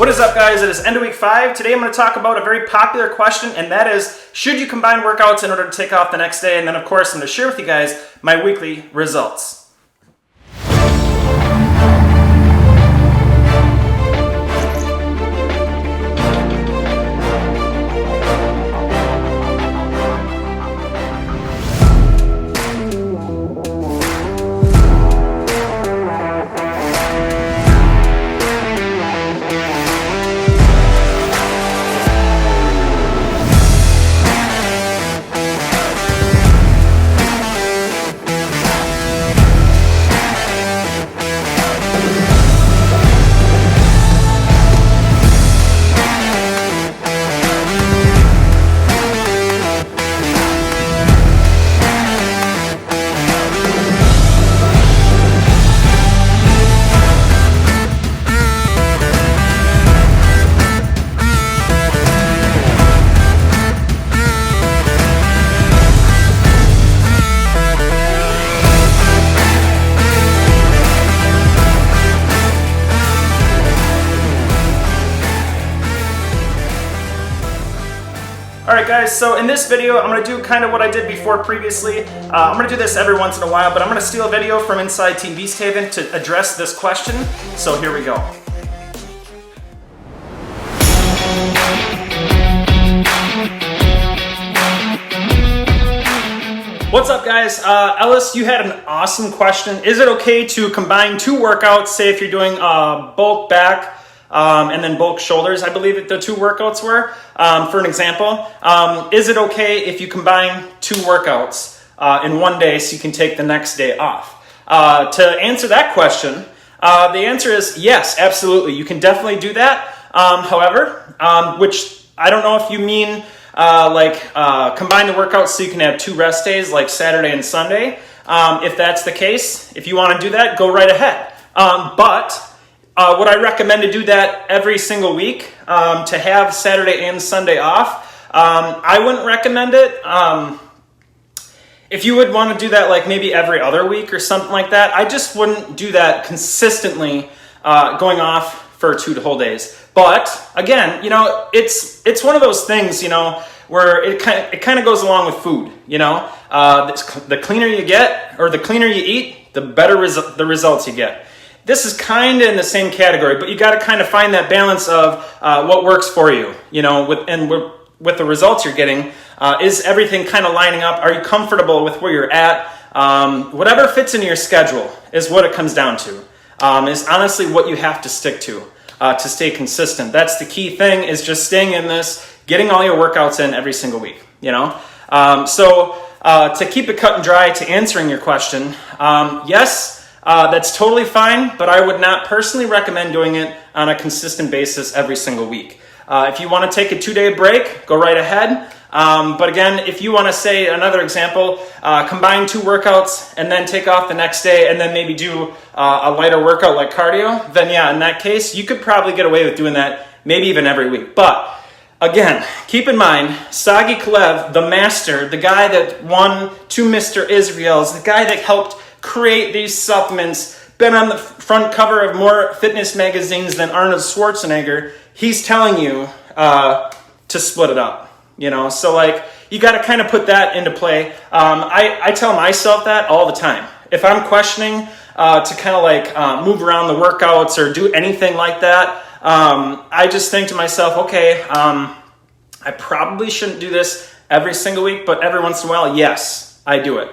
What is up, guys? It is end of week 5. Today I'm going to talk about a very popular question, and that is, should you combine workouts in order to take off the next day? And then, of course, I'm going to share with you guys my weekly results. Alright guys, so in this video I'm going to do kind of what I did before previously. I'm going to do this every once in a while, but I'm going to steal a video from inside Team Beast Haven to address this question. So here we go. What's up, guys? Ellis, you had an awesome question. Is it okay to combine two workouts, say if you're doing bulk back and then bulk shoulders, I believe the two workouts were, for an example. Is it okay if you combine two workouts in one day so you can take the next day off? To answer that question, the answer is yes, absolutely. You can definitely do that. However, which I don't know if you mean combine the workouts so you can have two rest days like Saturday and Sunday. If that's the case, if you want to do that, go right ahead. But would I recommend to do that every single week, to have Saturday and Sunday off? I wouldn't recommend it. If you would want to do that like maybe every other week or something like that, I just wouldn't do that consistently, going off for 2 whole days. But again, you know, it's one of those things, you know, where it kind of goes along with food, you know. The cleaner you get, or the cleaner you eat, the better the results you get. This is kind of in the same category, but you got to kind of find that balance of what works for you, you know, with the results you're getting. Is everything kind of lining up? Are you comfortable with where you're at? Whatever fits into your schedule is what it comes down to. Is honestly what you have to stick to stay consistent. That's the key thing, is just staying in this, getting all your workouts in every single week, you know? To keep it cut and dry, to answering your question, yes, that's totally fine, but I would not personally recommend doing it on a consistent basis every single week. If you want to take a 2-day break, go right ahead. But again, if you want to say, another example, combine 2 workouts and then take off the next day and then maybe do a lighter workout like cardio, then yeah, in that case, you could probably get away with doing that maybe even every week. But again, keep in mind, Sagi Kalev, the master, the guy that won 2 Mr. Israels, the guy that helped create these supplements, been on the front cover of more fitness magazines than Arnold Schwarzenegger, he's telling you to split it up, you know? So like, you got to kind of put that into play. I tell myself that all the time. If I'm questioning to kind of like move around the workouts or do anything like that, I just think to myself, okay, I probably shouldn't do this every single week, but every once in a while, yes, I do it.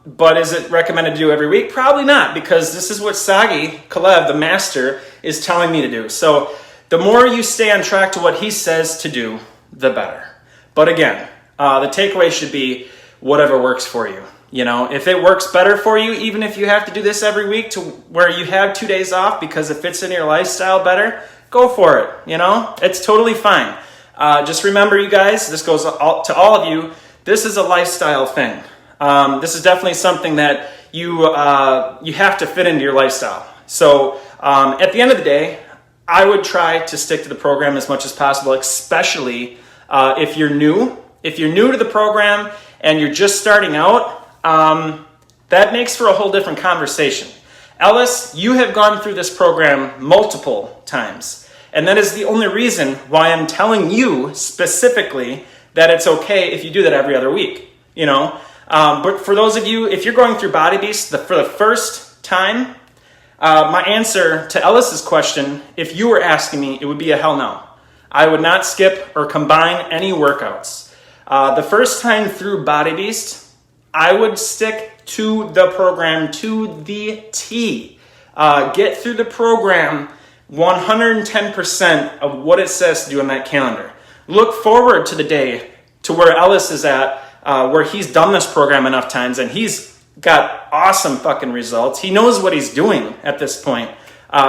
But is it recommended to do every week? Probably not, because this is what Sagi Kalev, the master, is telling me to do. So the more you stay on track to what he says to do, the better. But again, the takeaway should be whatever works for you. You know, if it works better for you, even if you have to do this every week to where you have 2 days off because it fits in your lifestyle better, go for it. You know, it's totally fine. Just remember, you guys, this goes to all of you, this is a lifestyle thing. This is definitely something that you have to fit into your lifestyle. So at the end of the day, I would try to stick to the program as much as possible, especially if you're new. If you're new to the program and you're just starting out, that makes for a whole different conversation. Ellis, you have gone through this program multiple times. And that is the only reason why I'm telling you specifically that it's okay if you do that every other week, you know? But for those of you, if you're going through Body Beast for the first time, my answer to Ellis's question, if you were asking me, it would be a hell no. I would not skip or combine any workouts. The first time through Body Beast, I would stick to the program to the T. Get through the program 110% of what it says to do on that calendar. Look forward to the day to where Ellis is at, where he's done this program enough times and he's got awesome fucking results. He knows what he's doing at this point.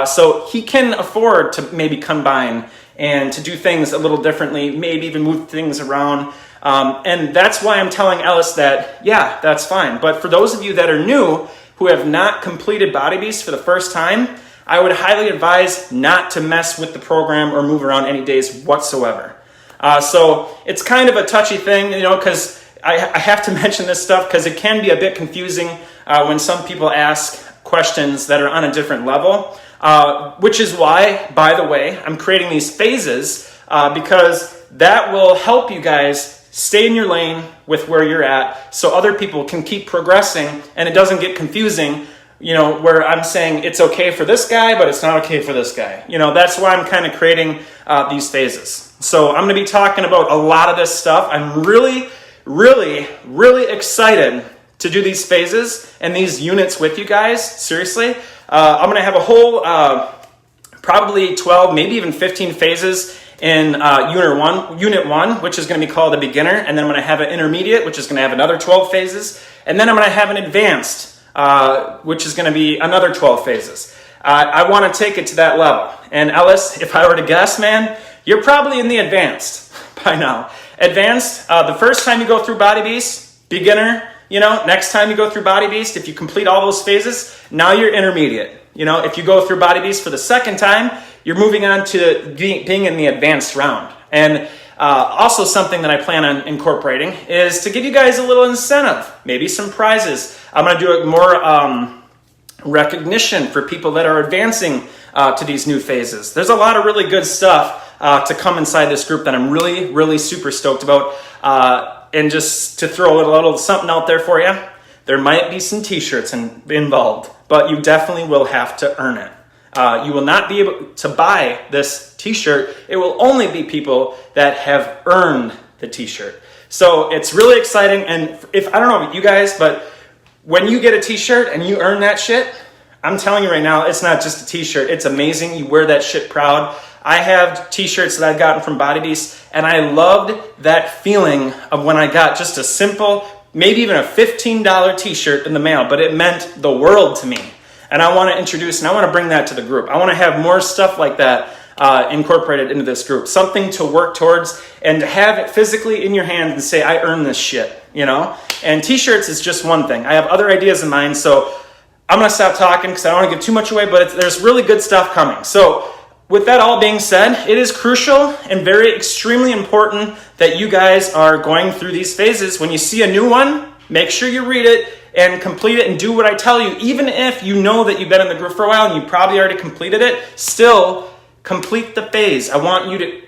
So he can afford to maybe combine and to do things a little differently, maybe even move things around. And that's why I'm telling Ellis that, yeah, that's fine. But for those of you that are new, who have not completed Body Beast for the first time, I would highly advise not to mess with the program or move around any days whatsoever. So it's kind of a touchy thing, you know, because I have to mention this stuff because it can be a bit confusing when some people ask questions that are on a different level, which is why, by the way, I'm creating these phases because that will help you guys stay in your lane with where you're at so other people can keep progressing and it doesn't get confusing, you know, where I'm saying it's okay for this guy, but it's not okay for this guy. You know, that's why I'm kind of creating these phases. So I'm going to be talking about a lot of this stuff. I'm really excited to do these phases and these units with you guys. Seriously. I'm going to have a whole probably 12, maybe even 15 phases in unit one, which is going to be called a beginner. And then I'm going to have an intermediate, which is going to have another 12 phases. And then I'm going to have an advanced, which is going to be another 12 phases. I want to take it to that level. And Ellis, if I were to guess, man, you're probably in the advanced by now. Advanced, the first time you go through Body Beast, beginner, you know, next time you go through Body Beast, if you complete all those phases, now you're intermediate. You know, if you go through Body Beast for the second time, you're moving on to being in the advanced round. And also something that I plan on incorporating is to give you guys a little incentive, maybe some prizes. I'm going to do more recognition for people that are advancing to these new phases. There's a lot of really good stuff to come inside this group that I'm really super stoked about. And just to throw a little something out there for you, there might be some t-shirts involved, but you definitely will have to earn it. You will not be able to buy this t-shirt. It will only be people that have earned the t-shirt. So it's really exciting. And if I don't know about you guys, but when you get a t-shirt and you earn that shit, I'm telling you right now, it's not just a t-shirt. It's amazing. You wear that shit proud. I have t-shirts that I've gotten from Body Beast, and I loved that feeling of when I got just a simple, maybe even a $15 t-shirt in the mail, but it meant the world to me. And I want to introduce, and I want to bring that to the group. I want to have more stuff like that incorporated into this group. Something to work towards and to have it physically in your hand and say, I earned this shit, you know? And t-shirts is just one thing. I have other ideas in mind, so I'm going to stop talking because I don't want to give too much away, but there's really good stuff coming. So with that all being said, it is crucial and very extremely important that you guys are going through these phases. When you see a new one, make sure you read it and complete it and do what I tell you. Even if you know that you've been in the group for a while and you probably already completed it, still complete the phase. I want you to,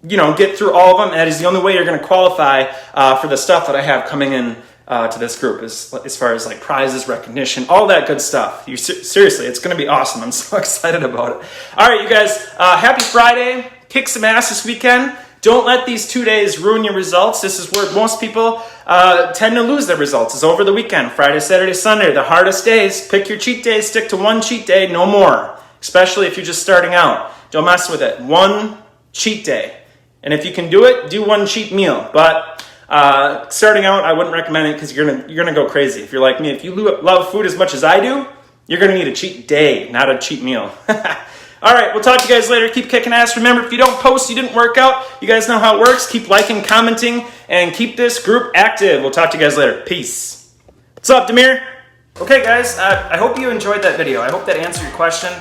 you know, get through all of them. That is the only way you're going to qualify for the stuff that I have coming in to this group as far as like prizes, recognition, all that good stuff. Seriously, it's going to be awesome. I'm so excited about it. All right, you guys, happy Friday. Kick some ass this weekend. Don't let these 2 days ruin your results. This is where most people tend to lose their results, is over the weekend. Friday, Saturday, Sunday, the hardest days. Pick your cheat days. Stick to one cheat day, no more. Especially if you're just starting out. Don't mess with it. One cheat day. And if you can do it, do one cheat meal. But starting out, I wouldn't recommend it because you're gonna go crazy. If you're like me, if you love food as much as I do, you're gonna need a cheat day, not a cheat meal. All right, we'll talk to you guys later. Keep kicking ass. Remember, if you don't post, you didn't work out. You guys know how it works. Keep liking, commenting, and keep this group active. We'll talk to you guys later. Peace. What's up, Demir? Okay, guys, I hope you enjoyed that video. I hope that answered your question.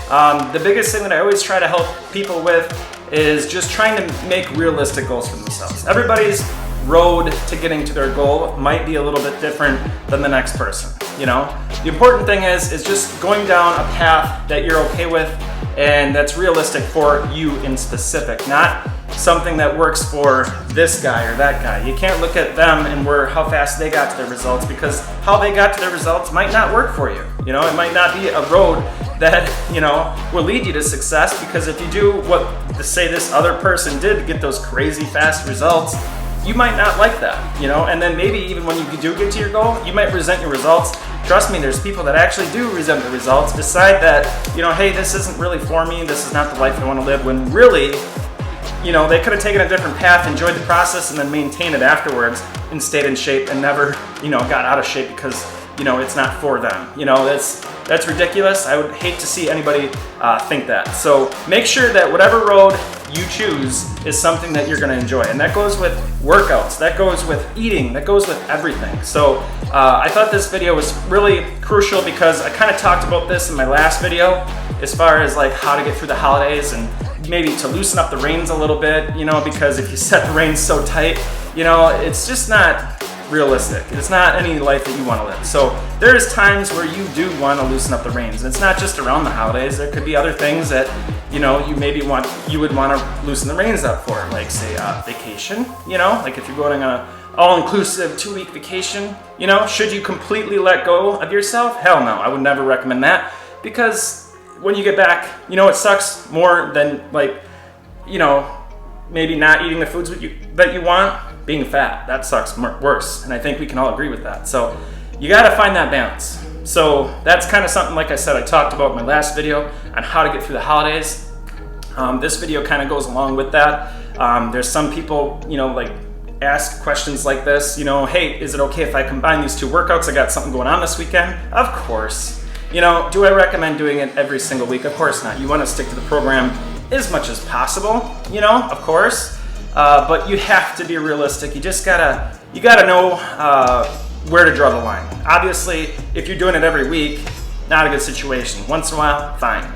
The biggest thing that I always try to help people with is just trying to make realistic goals for themselves. Everybody's road to getting to their goal might be a little bit different than the next person, you know? The important thing is just going down a path that you're okay with and that's realistic for you in specific, not something that works for this guy or that guy. You can't look at them and how fast they got to their results, because how they got to their results might not work for you. You know, it might not be a road that, you know, will lead you to success, because if you do what, say, this other person did to get those crazy fast results, you might not like that, you know, and then maybe even when you do get to your goal, you might resent your results. Trust me, there's people that actually do resent the results, decide that, you know, hey, this isn't really for me, this is not the life I want to live, when really, you know, they could have taken a different path, enjoyed the process, and then maintained it afterwards and stayed in shape and never, you know, got out of shape because, you know, it's not for them. You know, that's ridiculous. I would hate to see anybody think that. So make sure that whatever road you choose is something that you're going to enjoy. And that goes with workouts, that goes with eating, that goes with everything. So I thought this video was really crucial because I kind of talked about this in my last video as far as like how to get through the holidays and maybe to loosen up the reins a little bit, you know, because if you set the reins so tight, you know, it's just not realistic. It's not any life that you want to live. So there's times where you do want to loosen up the reins. And it's not just around the holidays. There could be other things that, you know, you would want to loosen the reins up for, like say vacation, you know, like if you're going on an all-inclusive 2-week vacation, you know, should you completely let go of yourself? Hell no, I would never recommend that, because when you get back, you know, it sucks more than like, you know, maybe not eating the foods that you want. Being fat, that sucks worse, and I think we can all agree with that. So you got to find that balance. So that's kind of something, like I said, I talked about in my last video on how to get through the holidays. This video kind of goes along with that. There's some people, you know, like ask questions like this, you know, hey, is it okay if I combine these 2 workouts? I got something going on this weekend. Of course. You know, do I recommend doing it every single week? Of course not. You want to stick to the program as much as possible, you know, of course. But you have to be realistic. You just gotta know where to draw the line. Obviously, if you're doing it every week, not a good situation. Once in a while, fine.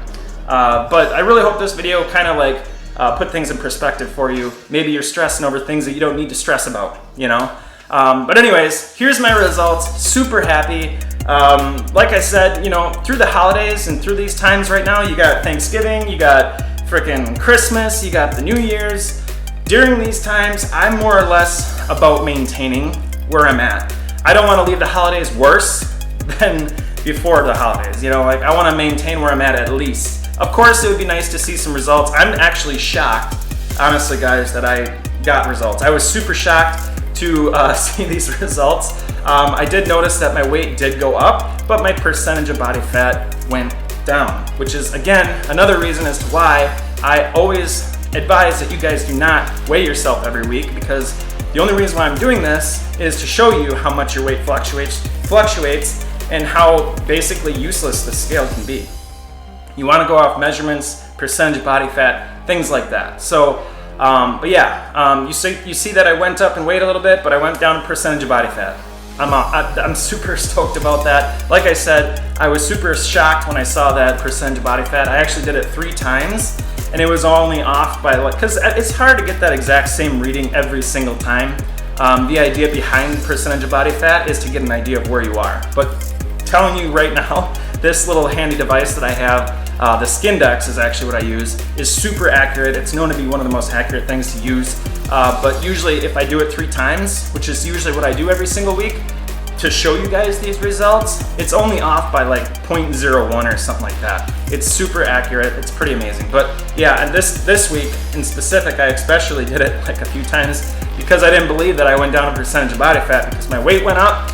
But I really hope this video kind of like put things in perspective for you. Maybe you're stressing over things that you don't need to stress about, you know? But anyways, here's my results. Super happy. Like I said, you know, through the holidays and through these times right now, you got Thanksgiving, you got frickin' Christmas, you got the New Year's. During these times, I'm more or less about maintaining where I'm at. I don't want to leave the holidays worse than before the holidays. You know, like I want to maintain where I'm at least. Of course, it would be nice to see some results. I'm actually shocked, honestly, guys, that I got results. I was super shocked to see these results. I did notice that my weight did go up, but my percentage of body fat went down, which is, again, another reason as to why I always advise that you guys do not weigh yourself every week, because the only reason why I'm doing this is to show you how much your weight fluctuates and how basically useless the scale can be. You want to go off measurements, percentage of body fat, things like that. So, but yeah, you see that I went up in weight a little bit, but I went down in percentage of body fat. I'm super stoked about that. Like I said, I was super shocked when I saw that percentage of body fat. I actually did it 3 times. And it was only off by like, because it's hard to get that exact same reading every single time. The idea behind percentage of body fat is to get an idea of where you are. But telling you right now, this little handy device that I have, the Skindex is actually what I use, is super accurate. It's known to be one of the most accurate things to use. But usually if I do it 3 times, which is usually what I do every single week, to show you guys these results, it's only off by like 0.01 or something like that. It's super accurate. It's pretty amazing. But yeah, and this week in specific, I especially did it like a few times because I didn't believe that I went down a percentage of body fat, because my weight went up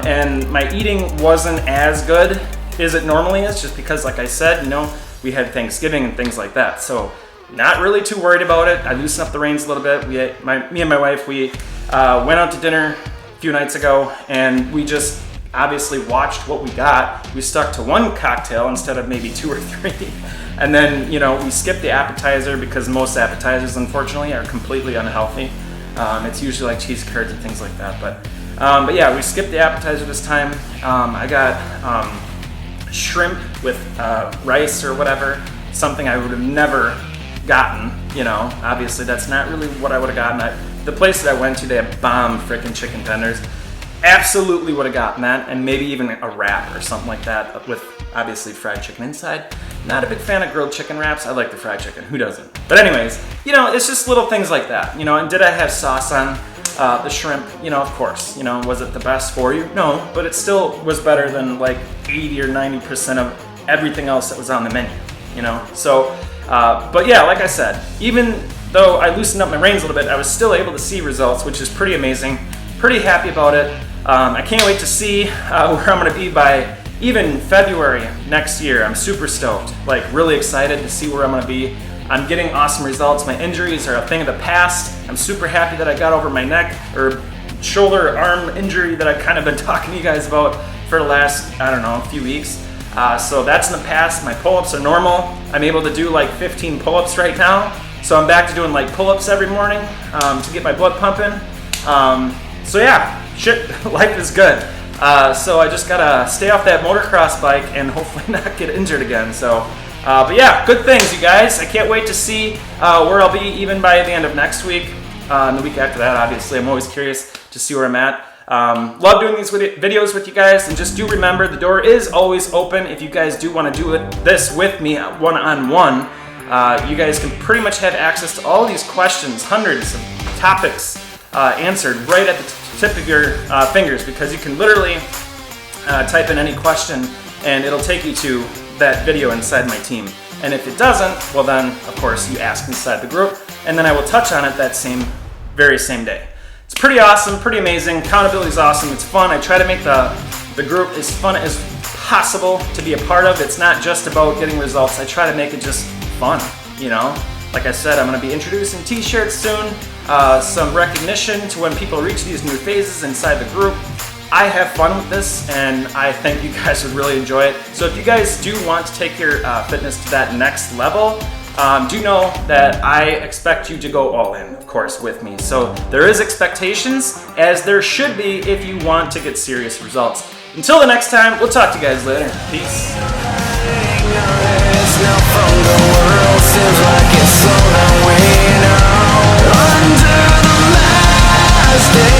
and my eating wasn't as good as it normally is, just because, like I said, you know, we had Thanksgiving and things like that. So not really too worried about it. I loosened up the reins a little bit. Me and my wife, we went out to dinner few nights ago, and we just obviously watched what we got. We stuck to 1 cocktail instead of maybe 2 or 3. And then, you know, we skipped the appetizer because most appetizers, unfortunately, are completely unhealthy. It's usually like cheese curds and things like that. But yeah, we skipped the appetizer this time. I got shrimp with rice or whatever, something I would have never gotten, you know. Obviously, that's not really what I would have gotten. The place that I went to, they had bomb freaking chicken tenders. Absolutely would have gotten that, and maybe even a wrap or something like that with obviously fried chicken inside. Not a big fan of grilled chicken wraps. I like the fried chicken. Who doesn't? But anyways, you know, it's just little things like that. You know, and did I have sauce on the shrimp? You know, of course. You know, was it the best for you? No, but it still was better than like 80 or 90% of everything else that was on the menu. You know, so, but yeah, like I said, even though I loosened up my reins a little bit, I was still able to see results, which is pretty amazing. Pretty happy about it. I can't wait to see where I'm gonna be by even February next year. I'm super stoked, like really excited to see where I'm gonna be. I'm getting awesome results. My injuries are a thing of the past. I'm super happy that I got over my neck or shoulder, arm injury that I've kind of been talking to you guys about for the last, I don't know, a few weeks. So that's in the past. My pull-ups are normal. I'm able to do like 15 pull-ups right now. So I'm back to doing like pull-ups every morning to get my blood pumping. So yeah, shit, life is good. So I just gotta stay off that motocross bike and hopefully not get injured again. So, but yeah, good things, you guys. I can't wait to see where I'll be even by the end of next week. And the week after that, obviously, I'm always curious to see where I'm at. Love doing these videos with you guys, and just do remember the door is always open if you guys do want to do this with me one-on-one. You guys can pretty much have access to all of these questions, hundreds of topics answered right at the tip of your fingers, because you can literally type in any question and it'll take you to that video inside my team. And if it doesn't, well then, of course, you ask inside the group, and then I will touch on it that very same day. It's pretty awesome, pretty amazing. Accountability is awesome. It's fun. I try to make the group as fun as possible to be a part of. It's not just about getting results. I try to make it just fun, you know? Like I said, I'm going to be introducing t-shirts soon, some recognition to when people reach these new phases inside the group. I have fun with this, and I think you guys would really enjoy it. So if you guys do want to take your fitness to that next level, do know that I expect you to go all in, of course, with me. So there is expectations, as there should be if you want to get serious results. Until the next time, we'll talk to you guys later. Peace. From the world seems like it's so long way now. Under the mask.